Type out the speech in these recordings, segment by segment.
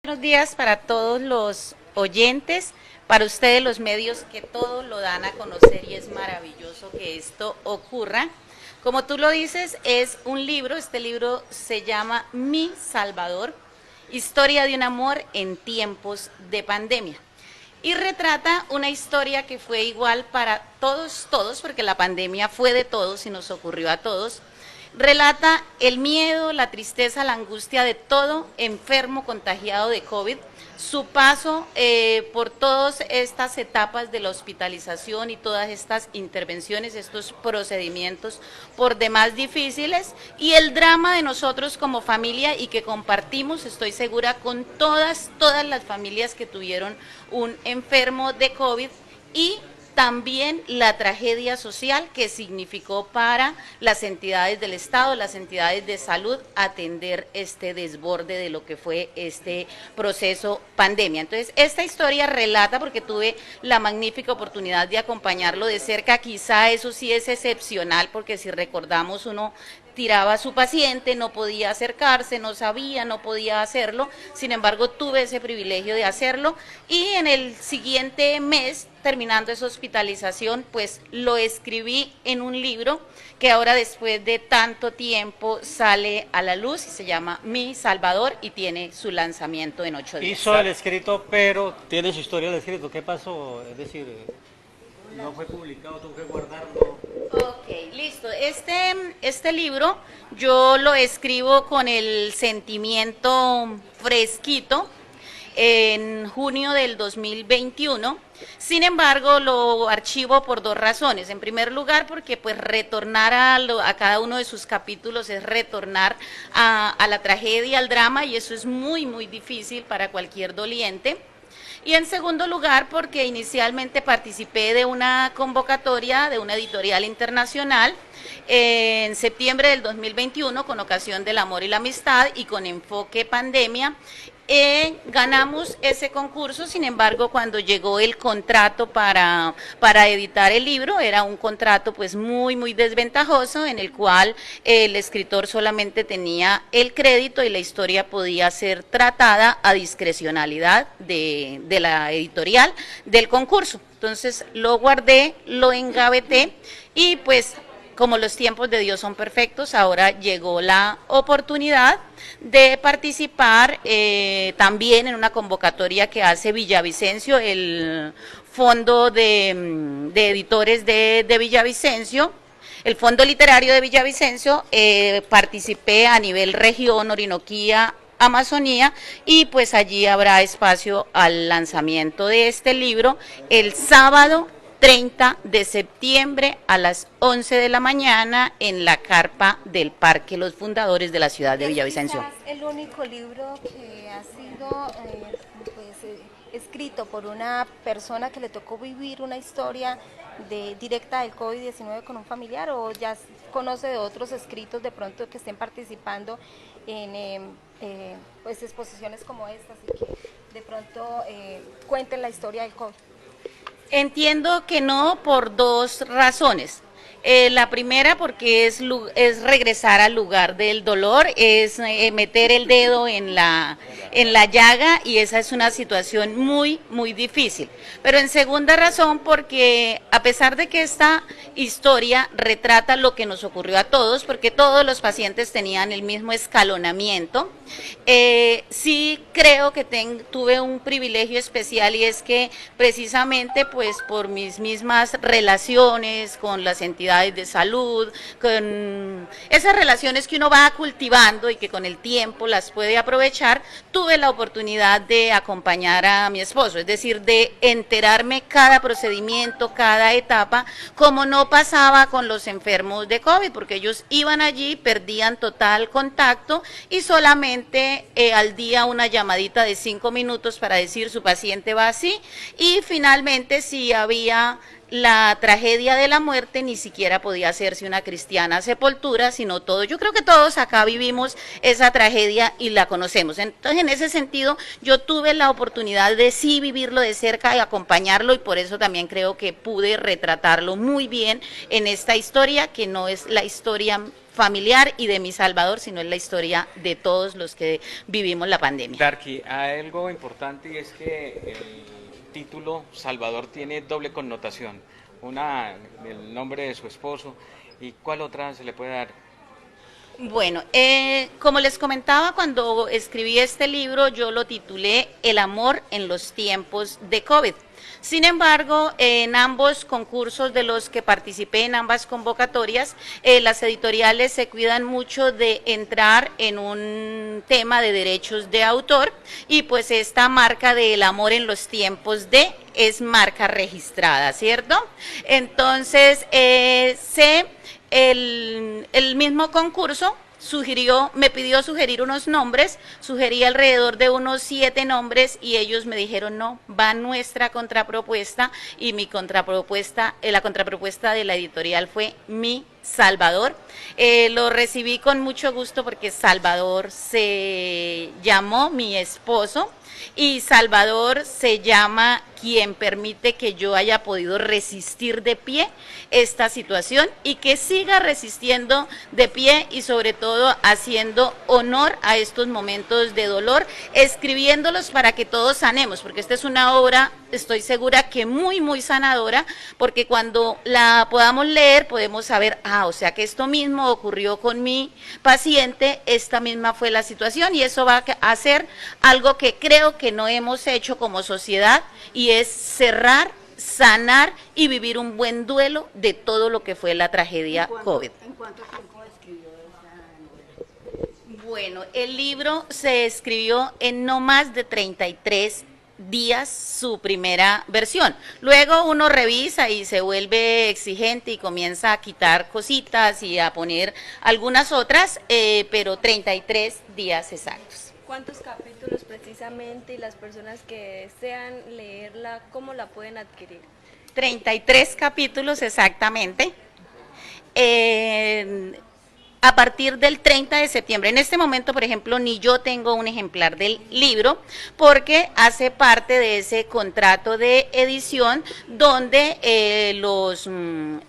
Buenos días para todos los oyentes, para ustedes los medios que todo lo dan a conocer y es maravilloso que esto ocurra. Como tú lo dices, es un libro, este libro se llama Mi Salvador, historia de un amor en tiempos de pandemia. Y retrata una historia que fue igual para todos, porque la pandemia fue de todos y nos ocurrió a todos. Relata el miedo, la tristeza, la angustia de todo enfermo contagiado de COVID, su paso por todas estas etapas de la hospitalización y todas estas intervenciones, estos procedimientos por demás difíciles, y el drama de nosotros como familia y que compartimos, estoy segura, con todas las familias que tuvieron un enfermo de COVID, y también la tragedia social que significó para las entidades del Estado, las entidades de salud, atender este desborde de lo que fue este proceso pandemia. Entonces, esta historia relata, porque tuve la magnífica oportunidad de acompañarlo de cerca, quizá eso sí es excepcional, porque si recordamos uno tiraba a su paciente, no podía acercarse, no sabía, no podía hacerlo, sin embargo tuve ese privilegio de hacerlo y en el siguiente mes, terminando esa hospitalización, pues lo escribí en un libro que ahora después de tanto tiempo sale a la luz y se llama Mi Salvador y tiene su lanzamiento en 8 días. Hizo el escrito, pero tiene su historia del escrito. ¿Qué pasó? Es decir, no fue publicado, tuvo que guardarlo. Ok, listo. Este libro yo lo escribo con el sentimiento fresquito en junio del 2021. Sin embargo, lo archivo por dos razones. En primer lugar, porque pues retornar a cada uno de sus capítulos es retornar a la tragedia, al drama, y eso es muy difícil para cualquier doliente. Y en segundo lugar, porque inicialmente participé de una convocatoria de una editorial internacional en septiembre del 2021 con ocasión del amor y la amistad y con enfoque pandemia. Ganamos ese concurso, sin embargo, cuando llegó el contrato para editar el libro, era un contrato pues muy desventajoso, en el cual el escritor solamente tenía el crédito y la historia podía ser tratada a discrecionalidad de la editorial del concurso. Entonces lo guardé, lo engaveté y pues como los tiempos de Dios son perfectos, ahora llegó la oportunidad de participar también en una convocatoria que hace Villavicencio, el Fondo de Editores de Villavicencio, el Fondo Literario de Villavicencio. Participé a nivel región, Orinoquía, Amazonía, y pues allí habrá espacio al lanzamiento de este libro el sábado 30 de septiembre a las 11 de la mañana en la carpa del Parque Los Fundadores de la ciudad de Villavicencio. Es el único libro que ha sido escrito por una persona que le tocó vivir una historia directa del COVID-19 con un familiar, o ya conoce de otros escritos de pronto que estén participando en pues exposiciones como estas y que de pronto cuenten la historia del COVID. Entiendo que no, por dos razones. La primera, porque es regresar al lugar del dolor, es meter el dedo en la llaga, y esa es una situación muy difícil. Pero en segunda razón, porque a pesar de que esta historia retrata lo que nos ocurrió a todos, porque todos los pacientes tenían el mismo escalonamiento, sí creo que tuve un privilegio especial, y es que precisamente pues por mis mismas relaciones con las entidades de salud, con esas relaciones que uno va cultivando y que con el tiempo las puede aprovechar, tuve la oportunidad de acompañar a mi esposo, es decir, de enterarme cada procedimiento, cada etapa, como no pasaba con los enfermos de COVID, porque ellos iban allí, perdían total contacto y solamente al día una llamadita de 5 minutos para decir su paciente va así, y finalmente si había la tragedia de la muerte ni siquiera podía hacerse una cristiana sepultura, sino todo. Yo creo que todos acá vivimos esa tragedia y la conocemos. Entonces, en ese sentido, yo tuve la oportunidad de sí vivirlo de cerca y acompañarlo, y por eso también creo que pude retratarlo muy bien en esta historia, que no es la historia familiar y de mi Salvador, sino es la historia de todos los que vivimos la pandemia. Darky, hay algo importante, y es que el título Salvador tiene doble connotación, una el nombre de su esposo, y ¿cuál otra se le puede dar? Bueno, como les comentaba, cuando escribí este libro yo lo titulé El amor en los tiempos de COVID. Sin embargo, en ambos concursos de los que participé, en ambas convocatorias, las editoriales se cuidan mucho de entrar en un tema de derechos de autor, y pues esta marca de El amor en los tiempos de es marca registrada, ¿cierto? Entonces, el mismo concurso me pidió sugerir unos nombres, sugerí alrededor de unos 7 nombres, y ellos me dijeron no, va nuestra contrapropuesta, y mi contrapropuesta, la contrapropuesta de la editorial fue Mi Salvador. Lo recibí con mucho gusto porque Salvador se llamó mi esposo, y Salvador se llama quien permite que yo haya podido resistir de pie esta situación y que siga resistiendo de pie, y sobre todo haciendo honor a estos momentos de dolor, escribiéndolos para que todos sanemos, porque esta es una obra, estoy segura que muy, muy sanadora, porque cuando la podamos leer podemos saber, o sea que esto mismo ocurrió con mi paciente, esta misma fue la situación, y eso va a hacer algo que creo que no hemos hecho como sociedad, y es cerrar, sanar y vivir un buen duelo de todo lo que fue la tragedia COVID. ¿En cuánto tiempo escribió esa novela? Bueno, el libro se escribió en no más de 33 días, su primera versión. Luego uno revisa y se vuelve exigente y comienza a quitar cositas y a poner algunas otras, pero 33 días exactos. ¿Cuántos capítulos precisamente, y las personas que desean leerla, cómo la pueden adquirir? 33 capítulos exactamente. A partir del 30 de septiembre. En este momento, por ejemplo, ni yo tengo un ejemplar del libro, porque hace parte de ese contrato de edición donde los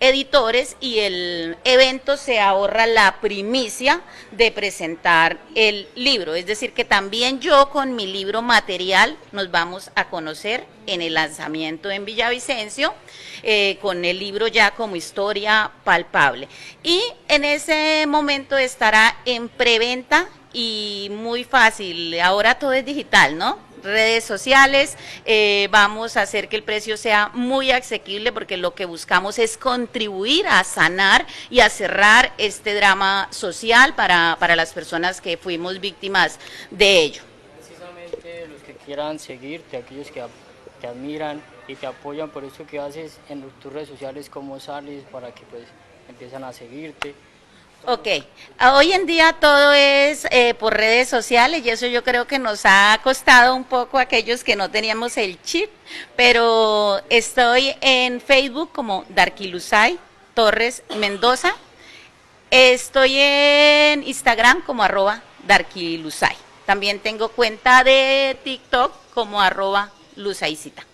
editores y el evento se ahorra la primicia de presentar el libro. Es decir, que también yo con mi libro material nos vamos a conocer en el lanzamiento en Villavicencio, con el libro ya como historia palpable. Y en ese momento estará en preventa, y muy fácil, ahora todo es digital, ¿no? Redes sociales, vamos a hacer que el precio sea muy asequible, porque lo que buscamos es contribuir a sanar y a cerrar este drama social para las personas que fuimos víctimas de ello. Precisamente los que quieran seguirte, aquellos que te admiran y te apoyan por esto que haces en tus redes sociales, cómo sales para que pues empiezan a seguirte. Ok, hoy en día todo es por redes sociales, y eso yo creo que nos ha costado un poco a aquellos que no teníamos el chip, pero estoy en Facebook como Darky Luzay Torres Mendoza, estoy en Instagram como @Darky Luzay, también tengo cuenta de TikTok como @Luzaycita.